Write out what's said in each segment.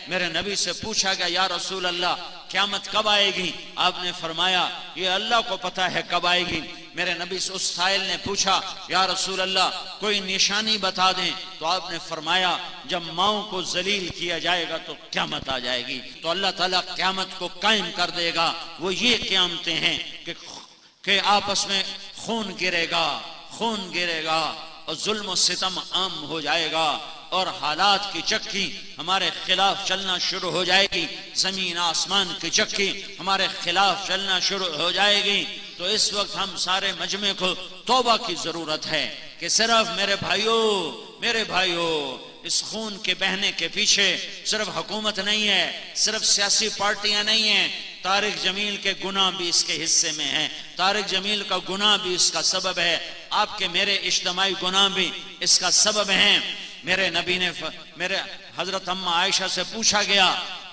میرے نبی سے پوچھا گیا یا رسول اللہ قیامت کب آئے گی؟ آپ نے فرمایا یہ اللہ کو پتہ ہے کب آئے گی۔ میرے نبی سے اس سائل نے پوچھا یا رسول اللہ کوئی نشانی بتا دیں، تو آپ نے فرمایا جب ماؤں کو ذلیل کیا جائے گا تو قیامت آ جائے گی، تو اللہ تعالیٰ قیامت کو قائم کر دے گا۔ وہ یہ قیامتیں ہیں کہ آپس میں خون گرے گا اور ظلم و ستم عام ہو جائے گا اور حالات کی چکی ہمارے خلاف چلنا شروع ہو جائے گی، زمین آسمان کی چکی ہمارے خلاف چلنا شروع ہو جائے گی۔ تو اس وقت ہم سارے مجمع کو توبہ کی ضرورت ہے کہ صرف میرے بھائیو اس خون کے بہنے کے پیچھے صرف حکومت نہیں ہے، صرف سیاسی پارٹیاں نہیں ہیں، طارق جمیل کے گناہ بھی اس کے حصے میں ہیں، طارق جمیل کا گناہ بھی اس کا سبب ہے، آپ کے میرے اجتماعی گناہ بھی اس کا سبب ہیں۔ میرے نبی نے میرے حضرت اماں عائشہ سے پوچھا گیا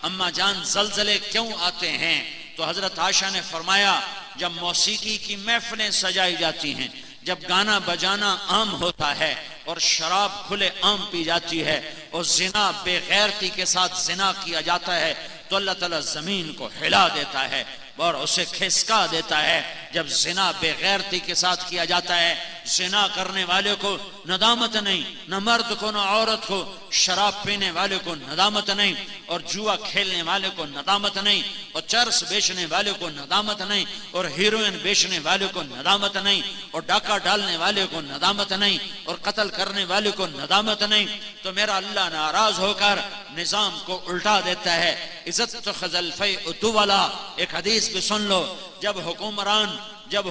اماں جان زلزلے کیوں آتے ہیں؟ تو حضرت عائشہ نے فرمایا جب موسیقی کی محفلیں سجائی جاتی ہیں، جب گانا بجانا عام ہوتا ہے اور شراب کھلے عام پی جاتی ہے اور زنا بے غیرتی کے ساتھ زنا کیا جاتا ہے، تو اللہ تعالیٰ زمین کو ہلا دیتا ہے اور اسے کھسکا دیتا ہے۔ جب زنا بے غیرتی کے ساتھ کیا جاتا ہے، زنا کرنے والے کو ندامت نہیں، نہ مرد کو نہ عورت کو، شراب پینے والے کو ندامت نہیں، اور جوا کھیلنے والے کو ندامت نہیں، اور چرس بیچنے والے کو ندامت نہیں، اور ہیروئن بیچنے والے کو ندامت نہیں، اور ڈاکہ ڈالنے والے کو ندامت نہیں، اور قتل کرنے والے کو ندامت نہیں، تو میرا اللہ ناراض ہو کر نظام کو الٹا دیتا ہے۔ عزت تخذ الفیء دولا، ایک حدیث بھی سن لو، جب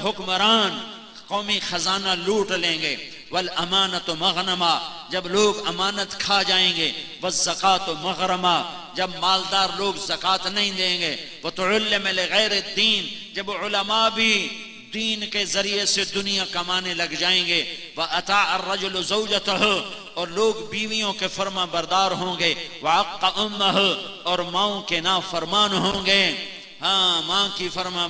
حکمران قومی خزانہ لوٹ لیں گے، والامانت مغنما، جب لوگ امانت کھا جائیں گے، والزکاۃ مغرما، جب مالدار لوگ زکوٰۃ نہیں دیں گے، وتعلم لغیر الدین، جب علماء بھی دین کے ذریعے سے دنیا کمانے لگ جائیں گے، وَأَطَاعَ الرَّجُلُ زَوْجَتَهُ، اور لوگ بیویوں کے فرما بردار ہوں گے، وَعَقَّ أُمَّهُ، اور ماؤں کے نافرمان ہوں گے۔ ہاں ماں کی فرما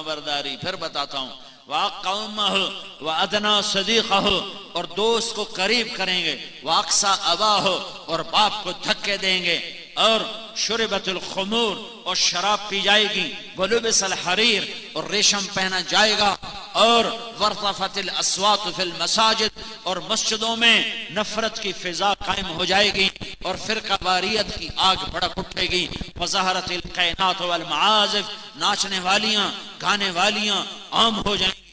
برداری پھر بتاتا ہوں، وَعَقَّ أُمَّهُ وَأَدْنَى صَدِيقَهُ، اور دوست کو قریب کریں گے، وَأَقْصَى أَبَاهُ، اور باپ کو دھکے دیں گے، اور شربت الخمور، اور شراب پی جائے گی، وَلُبِسَ الْحَرِيرُ، اور ریشم پہنا جائے گا، اور وَارْتَفَتِ الْأَصْوَاتُ فِي الْمَسَاجِدِ، اور مسجدوں میں نفرت کی فضا قائم ہو جائے گی، اور فرقہ واریت کی آگ بھڑک اٹھے گی، وَظَهَرَتِ الْقَيْنَاتُ وَالْمَعَازِفُ، ناچنے والیاں گانے والیاں عام ہو جائیں گی،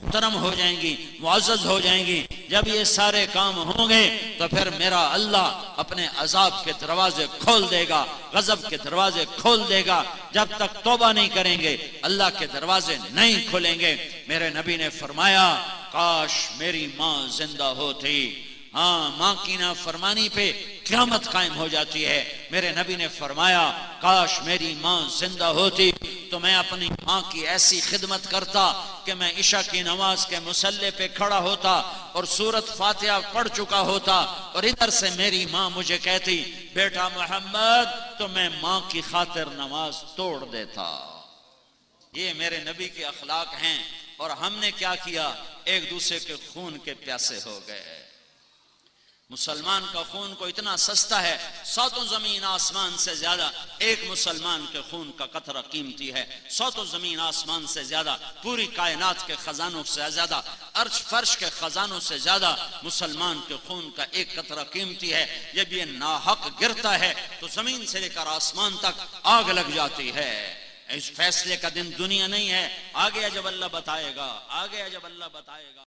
محترم ہو جائیں گی، معزز ہو جائیں گی۔ جب یہ سارے کام ہوں گے تو پھر میرا اللہ اپنے عذاب کے دروازے کھول دے گا، غضب کے دروازے کھول دے گا۔ جب تک توبہ نہیں کریں گے اللہ کے دروازے نہیں کھولیں گے۔ میرے نبی نے فرمایا کاش میری ماں زندہ ہوتی۔ ہاں ماں کی نافرمانی پہ قیامت قائم ہو جاتی ہے۔ میرے نبی نے فرمایا کاش میری ماں زندہ ہوتی تو میں اپنی ماں کی ایسی خدمت کرتا کہ میں عشاء کی نماز کے مصلی پہ کھڑا ہوتا اور سورۃ فاتحہ پڑھ چکا ہوتا، اور ادھر سے میری ماں مجھے کہتی بیٹا محمد، تو میں ماں کی خاطر نماز توڑ دیتا۔ یہ میرے نبی کے اخلاق ہیں، اور ہم نے کیا کیا؟ ایک دوسرے کے خون کے پیاسے ہو گئے۔ مسلمان کا خون کو اتنا سستا ہے، ساتوں زمین آسمان سے زیادہ ایک مسلمان کے خون کا قطرہ قیمتی ہے، ساتوں زمین آسمان سے زیادہ، پوری کائنات کے خزانوں سے زیادہ، عرش فرش کے خزانوں سے زیادہ مسلمان کے خون کا ایک قطرہ قیمتی ہے۔ جب یہ ناحق گرتا ہے تو زمین سے لے کر آسمان تک آگ لگ جاتی ہے۔ اس فیصلے کا دن دنیا نہیں ہے، آگے جب اللہ بتائے گا،